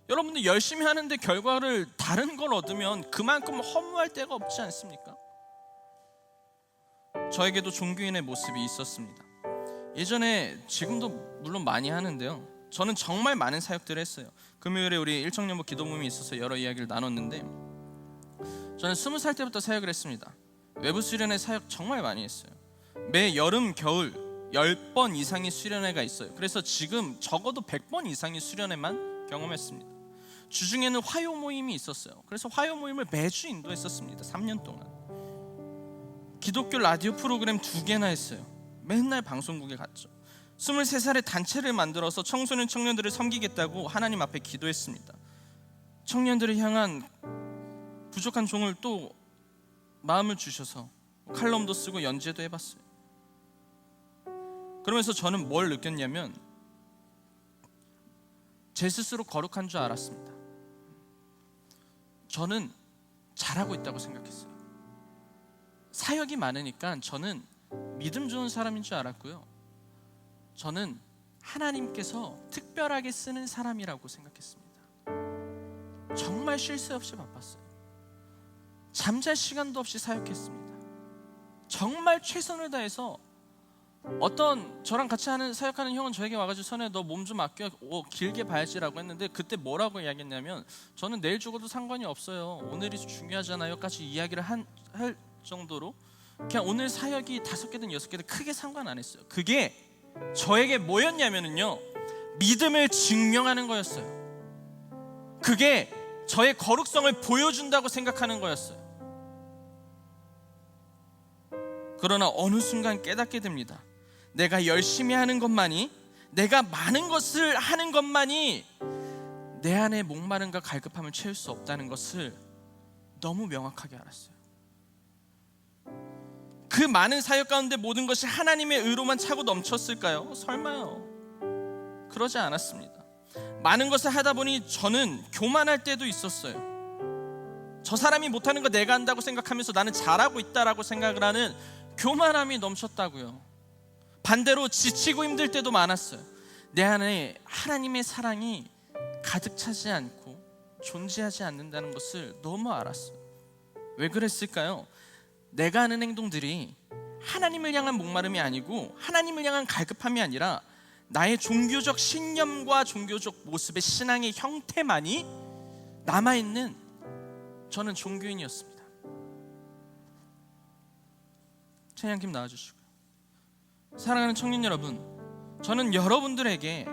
여러분들 열심히 하는데 결과를 다른 걸 얻으면 그만큼 허무할 데가 없지 않습니까? 저에게도 종교인의 모습이 있었습니다. 예전에, 지금도 물론 많이 하는데요, 저는 정말 많은 사역들을 했어요. 금요일에 우리 일청년부 기도 모임이 있어서 여러 이야기를 나눴는데, 저는 20살 때부터 사역을 했습니다. 외부 수련회 사역 정말 많이 했어요. 매 여름 겨울 10번 이상의 수련회가 있어요. 그래서 지금 적어도 100번 이상의 수련회만 경험했습니다. 주중에는 화요 모임이 있었어요. 그래서 화요 모임을 매주 인도했었습니다. 3년 동안. 기독교 라디오 프로그램 2개나 했어요. 맨날 방송국에 갔죠. 23살에 단체를 만들어서 청소년 청년들을 섬기겠다고 하나님 앞에 기도했습니다. 청년들을 향한 부족한 종을 또 마음을 주셔서 칼럼도 쓰고 연재도 해봤어요. 그러면서 저는 뭘 느꼈냐면 제 스스로 거룩한 줄 알았습니다. 저는 잘하고 있다고 생각했어요. 사역이 많으니까 저는 믿음 좋은 사람인 줄 알았고요, 저는 하나님께서 특별하게 쓰는 사람이라고 생각했습니다. 정말 쉴 새 없이 바빴어요. 잠잘 시간도 없이 사역했습니다. 정말 최선을 다해서, 어떤 저랑 같이 하는 사역하는 형은 저에게 와가지고 선에 너 몸 좀 아껴, 길게 봐야지라고 했는데, 그때 뭐라고 이야기했냐면 저는 내일 죽어도 상관이 없어요, 오늘이 중요하잖아요 까지 이야기를 할 정도로 그냥 오늘 사역이 5개든 6개든 크게 상관 안 했어요. 그게 저에게 뭐였냐면요, 믿음을 증명하는 거였어요. 그게 저의 거룩성을 보여준다고 생각하는 거였어요. 그러나 어느 순간 깨닫게 됩니다. 내가 열심히 하는 것만이, 내가 많은 것을 하는 것만이 내 안에 목마름과 갈급함을 채울 수 없다는 것을 너무 명확하게 알았어요. 그 많은 사역 가운데 모든 것이 하나님의 의로만 차고 넘쳤을까요? 설마요. 그러지 않았습니다. 많은 것을 하다 보니 저는 교만할 때도 있었어요. 저 사람이 못하는 거 내가 한다고 생각하면서 나는 잘하고 있다라고 생각을 하는 교만함이 넘쳤다고요. 반대로 지치고 힘들 때도 많았어요. 내 안에 하나님의 사랑이 가득 차지 않고 존재하지 않는다는 것을 너무 알았어요. 왜 그랬을까요? 내가 하는 행동들이 하나님을 향한 목마름이 아니고 하나님을 향한 갈급함이 아니라 나의 종교적 신념과 종교적 모습의 신앙의 형태만이 남아있는 저는 종교인이었습니다. 찬양팀 나와주시고요. 사랑하는 청년 여러분, 저는 여러분들에게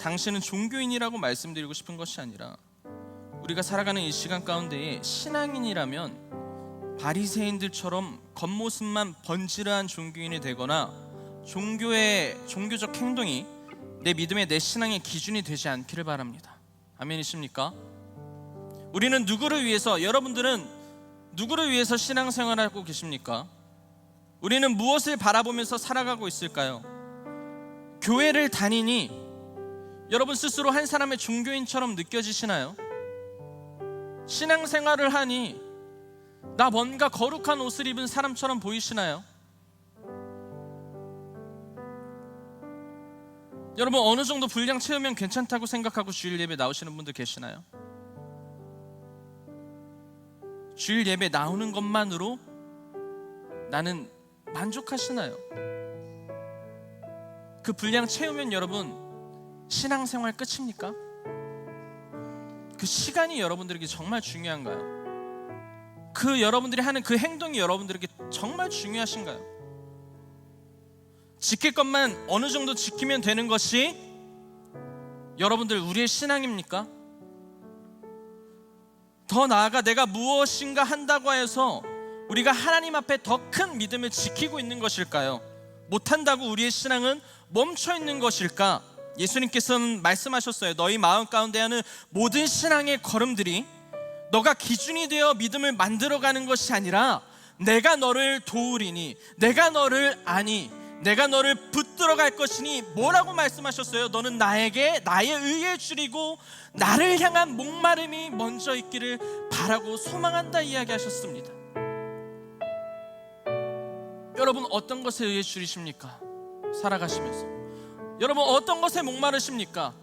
당신은 종교인이라고 말씀드리고 싶은 것이 아니라, 우리가 살아가는 이 시간 가운데에 신앙인이라면 바리새인들처럼 겉모습만 번지르한 종교인이 되거나 종교적 행동이 내 믿음의 내 신앙의 기준이 되지 않기를 바랍니다. 아멘이십니까? 우리는 누구를 위해서, 여러분들은 누구를 위해서 신앙생활을 하고 계십니까? 우리는 무엇을 바라보면서 살아가고 있을까요? 교회를 다니니 여러분 스스로 한 사람의 종교인처럼 느껴지시나요? 신앙생활을 하니 나 뭔가 거룩한 옷을 입은 사람처럼 보이시나요? 여러분 어느 정도 분량 채우면 괜찮다고 생각하고 주일 예배 나오시는 분들 계시나요? 주일 예배 나오는 것만으로 나는 만족하시나요? 그 분량 채우면 여러분 신앙생활 끝입니까? 그 시간이 여러분들에게 정말 중요한가요? 그 여러분들이 하는 그 행동이 여러분들에게 정말 중요하신가요? 지킬 것만 어느 정도 지키면 되는 것이 여러분들 우리의 신앙입니까? 더 나아가 내가 무엇인가 한다고 해서 우리가 하나님 앞에 더 큰 믿음을 지키고 있는 것일까요? 못한다고 우리의 신앙은 멈춰 있는 것일까? 예수님께서는 말씀하셨어요. 너희 마음 가운데 하는 모든 신앙의 걸음들이 너가 기준이 되어 믿음을 만들어가는 것이 아니라 내가 너를 도우리니, 내가 너를 아니, 내가 너를 붙들어 갈 것이니 뭐라고 말씀하셨어요? 너는 나에게 나의 의에 줄이고 나를 향한 목마름이 먼저 있기를 바라고 소망한다 이야기하셨습니다. 여러분 어떤 것에 의해 줄이십니까? 살아가시면서 여러분 어떤 것에 목마르십니까?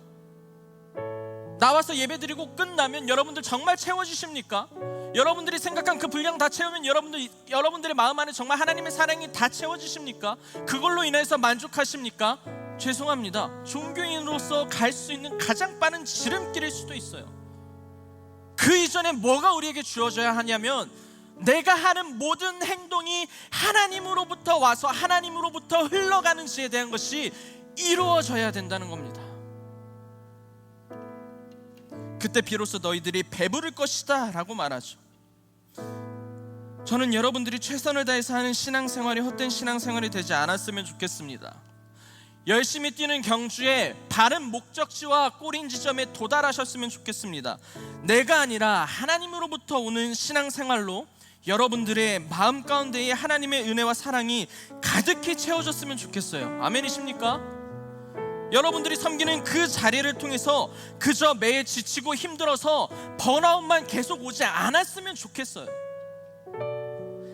나와서 예배드리고 끝나면 여러분들 정말 채워지십니까? 여러분들이 생각한 그 분량 다 채우면 여러분들의 마음 안에 정말 하나님의 사랑이 다 채워지십니까? 그걸로 인해서 만족하십니까? 죄송합니다. 종교인으로서 갈 수 있는 가장 빠른 지름길일 수도 있어요. 그 이전에 뭐가 우리에게 주어져야 하냐면 내가 하는 모든 행동이 하나님으로부터 와서 하나님으로부터 흘러가는지에 대한 것이 이루어져야 된다는 겁니다. 그때 비로소 너희들이 배부를 것이다 라고 말하죠. 저는 여러분들이 최선을 다해서 하는 신앙생활이 헛된 신앙생활이 되지 않았으면 좋겠습니다. 열심히 뛰는 경주에 바른 목적지와 꼬린 지점에 도달하셨으면 좋겠습니다. 내가 아니라 하나님으로부터 오는 신앙생활로 여러분들의 마음 가운데에 하나님의 은혜와 사랑이 가득히 채워졌으면 좋겠어요. 아멘이십니까? 여러분들이 섬기는 그 자리를 통해서 그저 매일 지치고 힘들어서 번아웃만 계속 오지 않았으면 좋겠어요.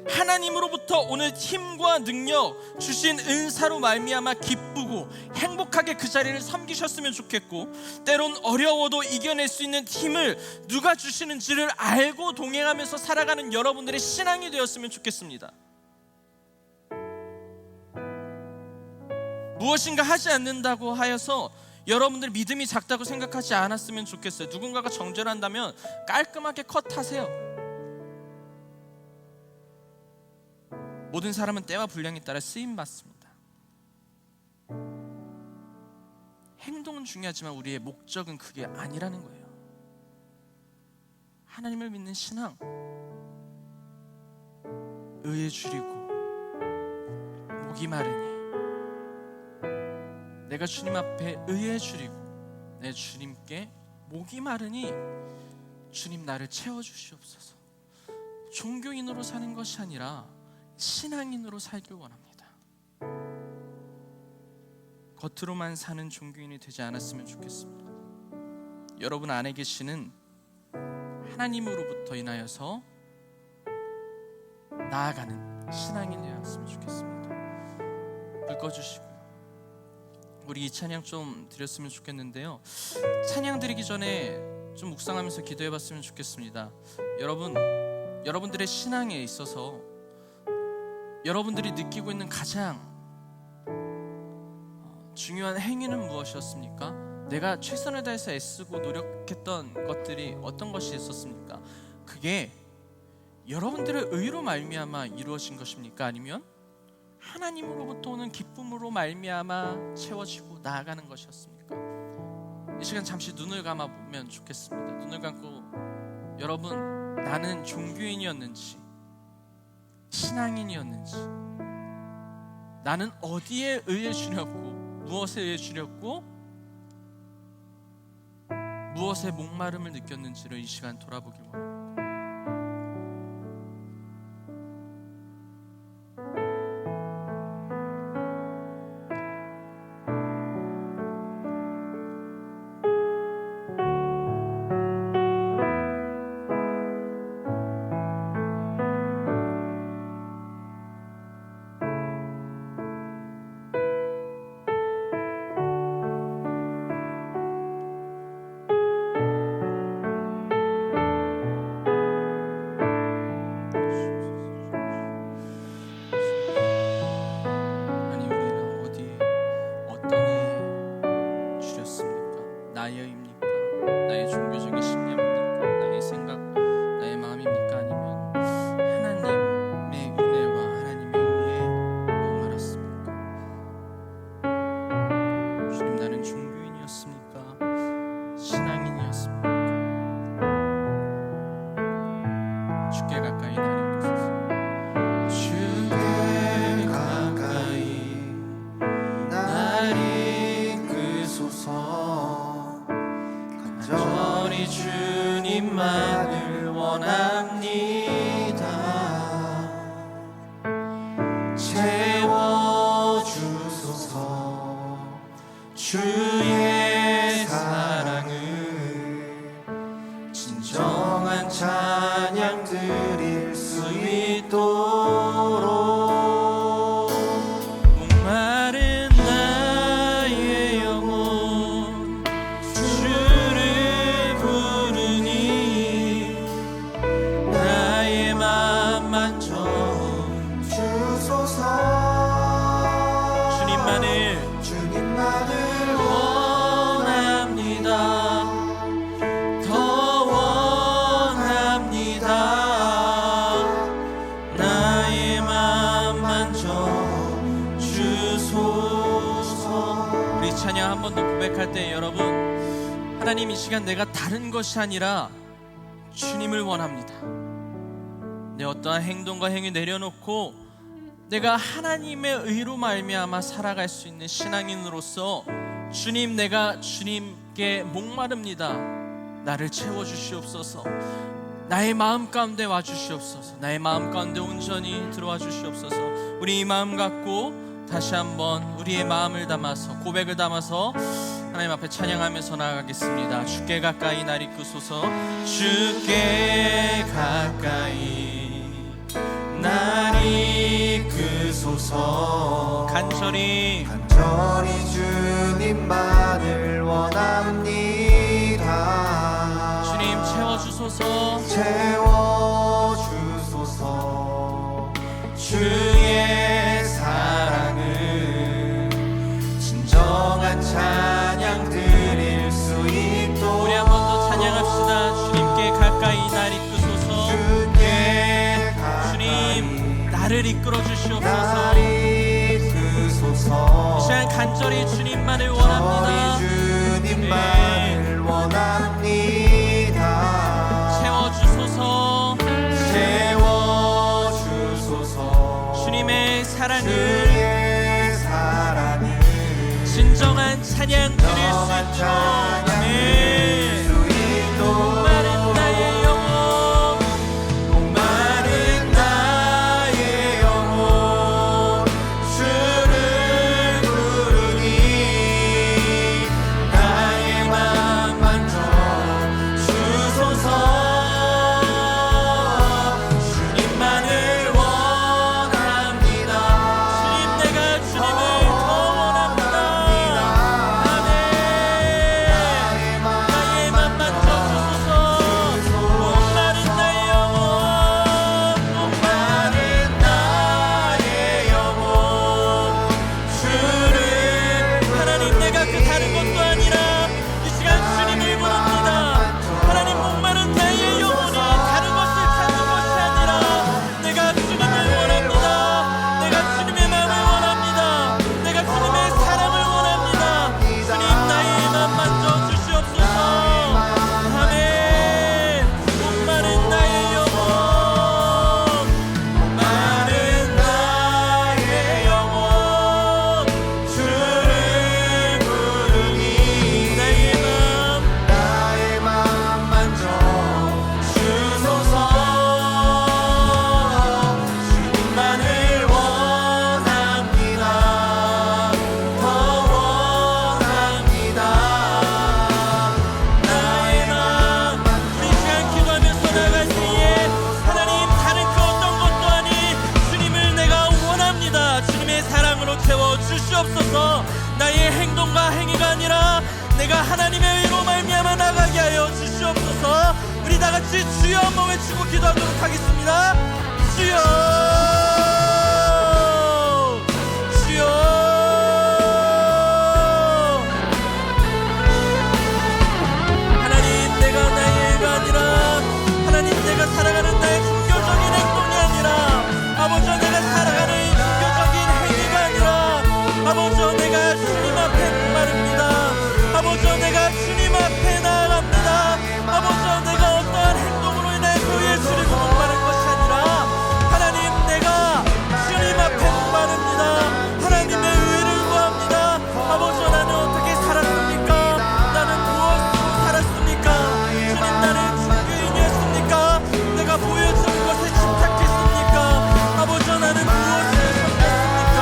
하나님으로부터 오는 힘과 능력, 주신 은사로 말미암아 기쁘고 행복하게 그 자리를 섬기셨으면 좋겠고, 때론 어려워도 이겨낼 수 있는 힘을 누가 주시는지를 알고 동행하면서 살아가는 여러분들의 신앙이 되었으면 좋겠습니다. 무엇인가 하지 않는다고 하여서 여러분들 믿음이 작다고 생각하지 않았으면 좋겠어요. 누군가가 정죄한다면 깔끔하게 컷하세요. 모든 사람은 때와 분량에 따라 쓰임받습니다. 행동은 중요하지만 우리의 목적은 그게 아니라는 거예요. 하나님을 믿는 신앙, 의에 줄이고 목이 마르니 내가 주님 앞에 의에 줄이고 내 주님께 목이 마르니 주님 나를 채워주시옵소서. 종교인으로 사는 것이 아니라 신앙인으로 살길 원합니다. 겉으로만 사는 종교인이 되지 않았으면 좋겠습니다. 여러분 안에 계시는 하나님으로부터 인하여서 나아가는 신앙인이 되었으면 좋겠습니다. 불 꺼주시고 우리 이 찬양 좀 드렸으면 좋겠는데요. 찬양 드리기 전에 좀 묵상하면서 기도해봤으면 좋겠습니다. 여러분들의 신앙에 있어서 여러분들이 느끼고 있는 가장 중요한 행위는 무엇이었습니까? 내가 최선을 다해서 애쓰고 노력했던 것들이 어떤 것이 있었습니까? 그게 여러분들의 의로 말미암아 이루어진 것입니까? 아니면 하나님으로부터 오는 기쁨으로 말미암아 채워지고 나아가는 것이었습니까? 이 시간 잠시 눈을 감아보면 좋겠습니다. 눈을 감고 여러분 나는 종교인이었는지 신앙인이었는지, 나는 어디에 의해 주렸고 무엇에 의해 주렸고 무엇에 목마름을 느꼈는지를 이 시간 돌아보길 원합니다. 주님만을 원합니다. 채워주소서. 주의 사랑을 진정한 찬양 드릴 수 있도록 목마른 나의 영혼 주를 부르니 나의 맘만 전주소서. 주님만을 원합니다. 더 원합니다. 나의 맘만 전주소서. 우리 찬양 한 번 더 고백할 때 여러분, 하나님 이 시간 내가 다른 것이 아니라 주님을 원합니다. 내 어떠한 행동과 행위 내려놓고 내가 하나님의 의로 말미암아 살아갈 수 있는 신앙인으로서 주님, 내가 주님께 목마릅니다. 나를 채워주시옵소서. 나의 마음 가운데 와주시옵소서. 나의 마음 가운데 온전히 들어와 주시옵소서. 우리 이 마음 갖고 다시 한번 우리의 마음을 담아서, 고백을 담아서 하나님 앞에 찬양하면서 나아가겠습니다. 주께 가까이 날 이끄소서. 주께 가까이 날 이끄소서. 간절히 주님만을 원합니다. 주님 채워주소서. 채워주소서. 주의 사랑을 진정한 찬양 드릴 수 있도록 우리 한 번 더 찬양합시다. 주님께 가까이 날 이끄소서. 주께 주님 나를 이끌어 주시옵소서. 이 시간 간절히 주님만을 원합니다. 주님만을 원합니다. 채워주소서. 채워주소서. 주님의 사랑을 주의 사랑을 진정한 찬양 드릴 수 있도록. 목마른 나의 영혼, 목마른 나의 영혼 주를 부르니 나의 맘만 전주소서. 주님만을 원합니다. 주님 내가 주님을 더 원합니다. 아멘. 말씀과 행위가 아니라 내가 하나님의 의로 말미암아 나가게 하여 주시옵소서. 우리 다 같이 주여 한번 외치고 기도하도록 하겠습니다. 주여, 주여. 하나님, 내가 나의 애가 아니라 하나님, 내가 살아가는 나의 종교적인 행동이 아니라 아버지, 내가 살아가는 종교적인 행위가 아니라 아버지, 내가 주님 앞에 목마릅니다. 아버지, 내가 주님 앞에 나아갑니다. 아버지, 내가 어떠한 행동으로 인해서 예수를 목마른 것이 아니라 하나님, 내가 주님 앞에 목마릅니다. 하나님의 의를 구합니다. 아버지, 나는 어떻게 살았습니까? 나는 무엇으로 살았습니까? 주님, 나는 종교인이었습니까? 내가 보여주는 것에 집착했습니까? 아버지, 나는 무엇을 섬겼습니까?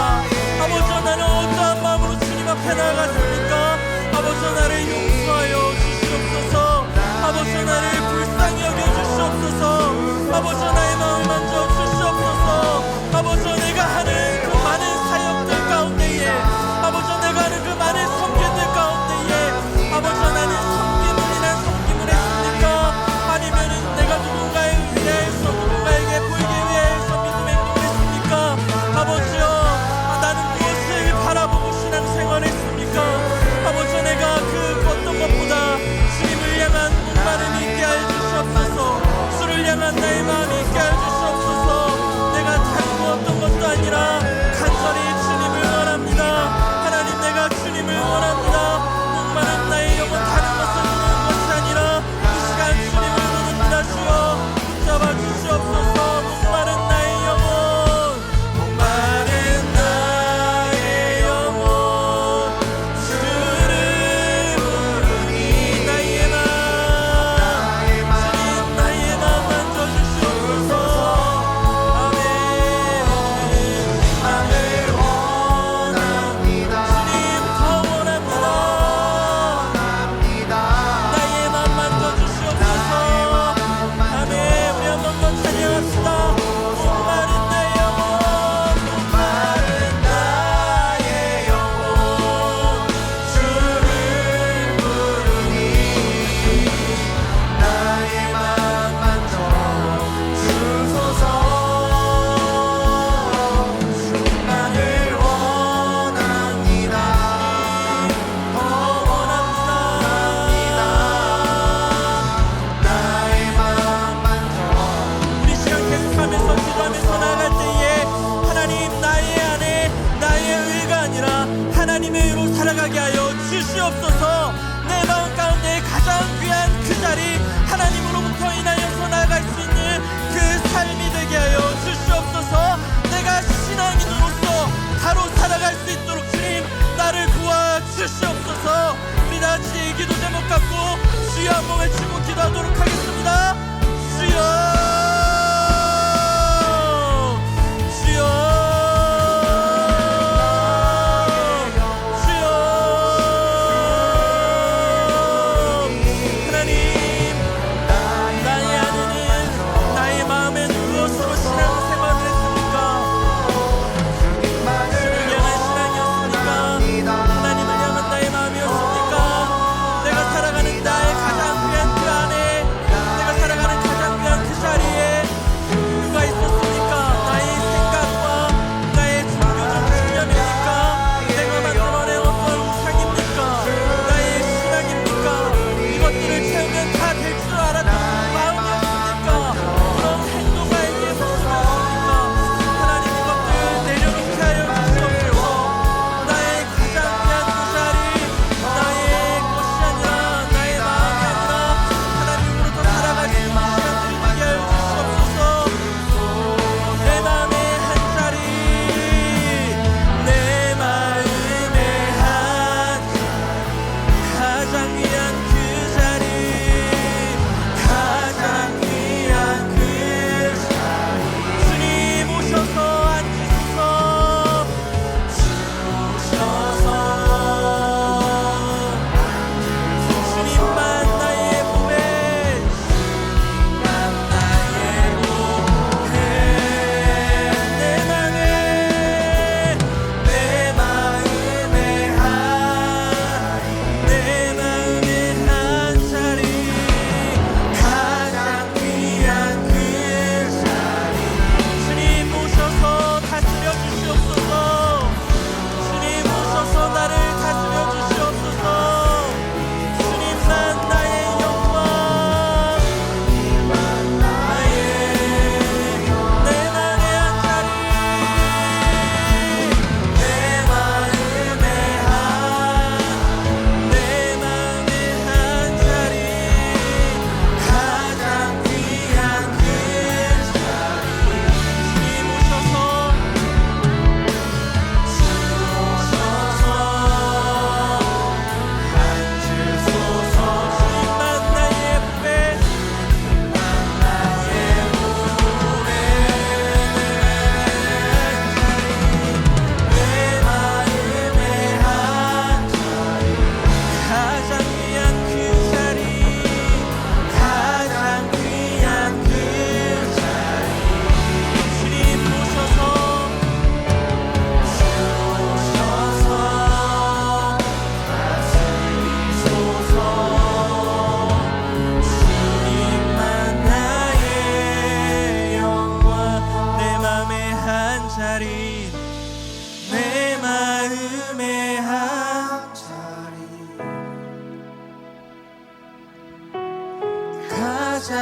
아버지, 나는 어떠한 마음으로 주님 앞에 나아갔습니까? 아버지, 나를 용서하여 주시옵소서. 아버지, 나를 불쌍히 여겨주시옵소서. 아버지, 나의 마음을 만져 주시옵소서. 아버지, 내가 하는 그 많은 사역들 가운데에 아버지, 내가 하는 그 많은 섬김들 가운데에 아버지, 나는 섬김을 인한 섬김을 했습니까? 아니면은 내가 누군가에 의해서 누군가에게 보이게 위해서 믿음의 행동을 했습니까? 아버지여, 나는 무엇을 바라보고 신앙생활을 했습니까? 아버지, 내가 그 어떤 것보다 주님을 향한 목마름이 있게 하여 주시옵소서. 주를 향한 나의 마음이 있게 하여 주시옵소서. 내가 다른 어떤 것도 아니라 간절히 주님을 원합니다. 하나님, 내가 주님을 원합니다. 목마른 나의 영혼 다른 것을 누르는 것이 아니라 이 시간 주님을 누릅니다. 주여 붙잡아 주시옵소서. 목마른 나의 영혼, 목마른 나의 영혼, 주를 부르니 나의 마음, 주님 나의 마음 만져주시옵소서.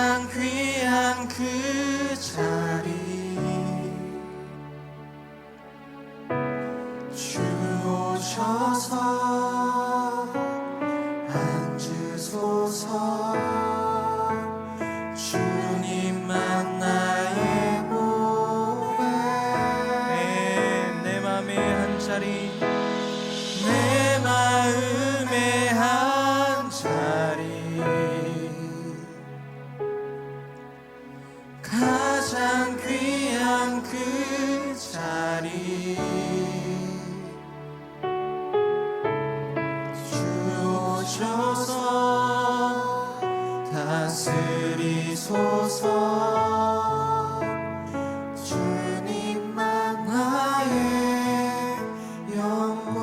가장 귀한 그 자리 주 오셔서 앉으소서. 주님만 나의 보배 내 맘의 한 자리 내 마음의 한 자리 가장 귀한 그 자리 주 오셔서 다스리소서. 주님만 나의 영광.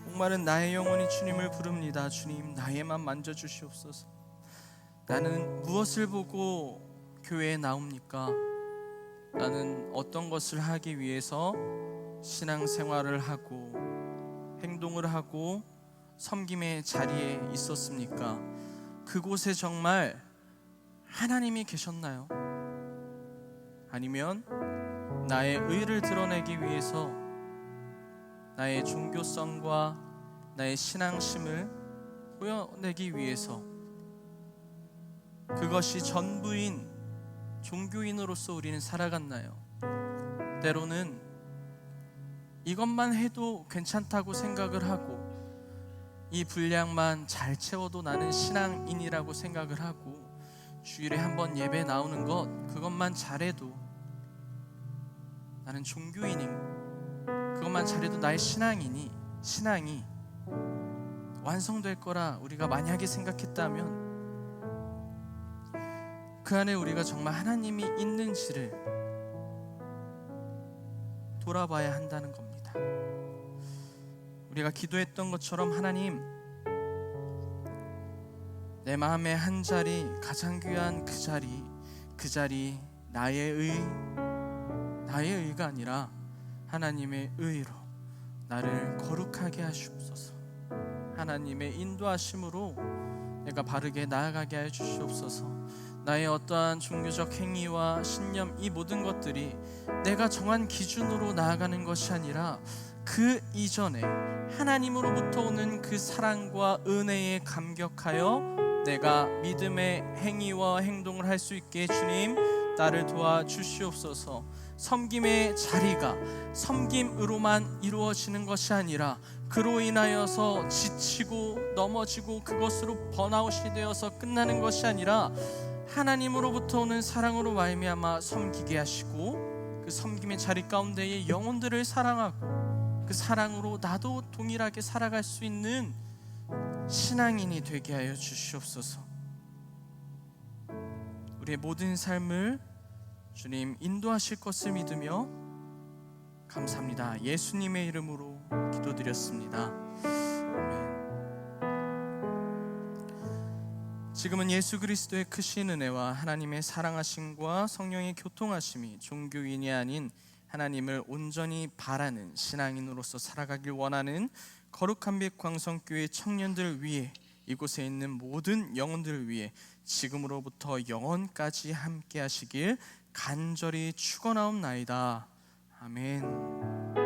목마른 나의 영혼이 주님을 부릅니다. 주님, 나의 맘 만져주시옵소서. 나는 무엇을 보고 교회에 나옵니까? 나는 어떤 것을 하기 위해서 신앙생활을 하고 행동을 하고 섬김의 자리에 있었습니까? 그곳에 정말 하나님이 계셨나요? 아니면 나의 의를 드러내기 위해서 나의 종교성과 나의 신앙심을 보여내기 위해서 그것이 전부인 종교인으로서 우리는 살아갔나요? 때로는 이것만 해도 괜찮다고 생각을 하고 이 분량만 잘 채워도 나는 신앙인이라고 생각을 하고 주일에 한번 예배 나오는 것 그것만 잘해도 나는 종교인인, 그것만 잘해도 나의 신앙이 완성될 거라 우리가 만약에 생각했다면 그 안에 우리가 정말 하나님이 있는지를 돌아봐야 한다는 겁니다. 우리가 기도했던 것처럼 하나님, 내 마음의 한 자리, 가장 귀한 그 자리 나의 의가 아니라 하나님의 의로 나를 거룩하게 하시옵소서. 하나님의 인도하심으로 내가 바르게 나아가게 하여 주시옵소서. 나의 어떠한 종교적 행위와 신념, 이 모든 것들이 내가 정한 기준으로 나아가는 것이 아니라 그 이전에 하나님으로부터 오는 그 사랑과 은혜에 감격하여 내가 믿음의 행위와 행동을 할 수 있게 주님 나를 도와주시옵소서. 섬김의 자리가 섬김으로만 이루어지는 것이 아니라 그로 인하여서 지치고 넘어지고 그것으로 번아웃이 되어서 끝나는 것이 아니라 하나님으로부터 오는 사랑으로 말미암아 섬기게 하시고 그 섬김의 자리 가운데의 영혼들을 사랑하고 그 사랑으로 나도 동일하게 살아갈 수 있는 신앙인이 되게 하여 주시옵소서. 우리의 모든 삶을 주님 인도하실 것을 믿으며 감사합니다. 예수님의 이름으로 기도드렸습니다. 아멘. 지금은 예수 그리스도의 크신 은혜와 하나님의 사랑하심과 성령의 교통하심이 종교인이 아닌 하나님을 온전히 바라는 신앙인으로서 살아가길 원하는 거룩한 빛 광성교회 청년들 위해, 이곳에 있는 모든 영혼들을 위해 지금으로부터 영원까지 함께 하시길 간절히 축원하옵나이다. 아멘.